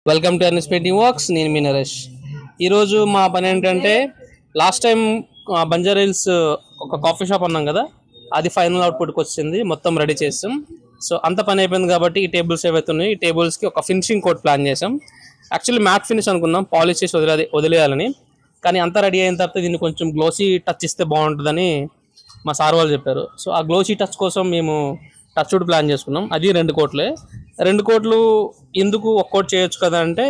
Welcome to NS painting works. నేను మీ నరేష్. ఈరోజు మా పని ఏంటంటే, లాస్ట్ టైం బంజారా హిల్స్ ఒక కాఫీ షాప్ అన్నాం కదా, అది ఫైనల్ అవుట్పుట్కి వచ్చింది. మొత్తం రెడీ చేసాం. సో అంత పని అయిపోయింది కాబట్టి ఈ టేబుల్స్ ఏవైతే ఉన్నాయి, ఈ టేబుల్స్కి ఒక ఫినిషింగ్ కోట్ ప్లాన్ చేసాం. యాక్చువల్లీ మ్యాట్ ఫినిష్ అనుకున్నాం, పాలిష్ చేసి వదిలేయాలని. కానీ అంతా రెడీ అయిన తర్వాత దీన్ని కొంచెం గ్లోసీ టచ్ ఇస్తే బాగుంటుందని మా సార్ వాళ్ళు చెప్పారు. సో ఆ గ్లోసీ టచ్ కోసం మేము టచ్ వుడ్ ప్లాన్ చేసుకున్నాం. అది 2 కోట్లే. 2 కోట్లు ఎందుకు ఒక్క కోట్ చేయొచ్చు కదా అంటే,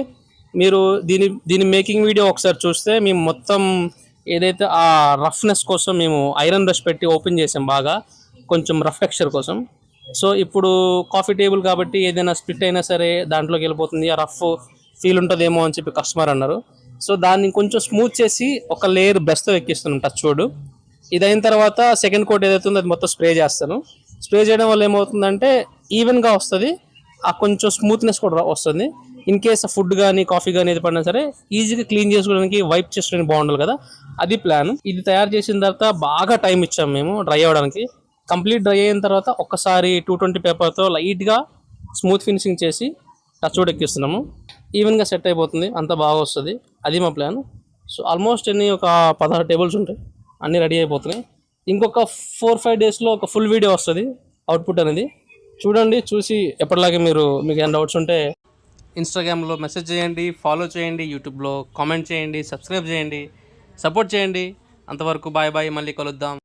మీరు దీని మేకింగ్ వీడియో ఒకసారి చూస్తే మేము మొత్తం ఏదైతే ఆ రఫ్నెస్ కోసం మేము ఐరన్ బ్రష్ పెట్టి ఓపెన్ చేసాం బాగా, కొంచెం రఫ్ టెక్స్చర్ కోసం. సో ఇప్పుడు కాఫీ టేబుల్ కాబట్టి ఏదైనా స్ప్లిట్ అయినా సరే దాంట్లోకి వెళ్ళిపోతుంది, ఆ రఫ్ ఫీల్ ఉంటుందేమో అని చెప్పి కస్టమర్ అన్నారు. సో దాన్ని కొంచెం స్మూత్ చేసి ఒక లేయర్ బ్రష్తో ఎక్కిస్తున్నాం టచ్ వుడ్. ఇది అయిన తర్వాత సెకండ్ కోట్ ఏదైతే ఉందో అది మొత్తం స్ప్రే చేస్తాను. స్ప్రే చేయడం వల్ల ఏమవుతుందంటే ఈవెన్గా వస్తుంది, ఆ కొంచెం స్మూత్నెస్ కూడా వస్తుంది. ఇన్ కేస్ ఫుడ్ కానీ కాఫీ కానీ ఏది పడినా సరే ఈజీగా క్లీన్ చేసుకోవడానికి, వైప్ చేసుకోవడానికి బాగుండాలి కదా, అది ప్లాన్. ఇది తయారు చేసిన తర్వాత బాగా టైం ఇచ్చాము మేము డ్రై అవ్వడానికి. కంప్లీట్ డ్రై అయిన తర్వాత ఒక్కసారి 220 పేపర్తో లైట్గా స్మూత్ ఫినిషింగ్ చేసి టచ్ వుడ్ ఎక్కిస్తున్నాము. ఈవెన్గా సెట్ అయిపోతుంది, అంత బాగా వస్తుంది. అది మా ప్లాన్. సో ఆల్మోస్ట్ ఒక 16 టేబుల్స్ ఉంటాయి, అన్నీ రెడీ అయిపోతున్నాయి. ఇంకొక 4-5 డేస్లో ఒక ఫుల్ వీడియో వస్తుంది అవుట్పుట్ అనేది. చూడండి, చూసి ఎప్పటిలాగే మీకు ఏమైనా డౌట్స్ ఉంటే ఇన్స్టాగ్రామ్లో మెసేజ్ చేయండి, ఫాలో చేయండి, యూట్యూబ్లో కామెంట్ చేయండి, సబ్స్క్రైబ్ చేయండి, సపోర్ట్ చేయండి. అంతవరకు బాయ్ బాయ్, మళ్ళీ కలుద్దాం.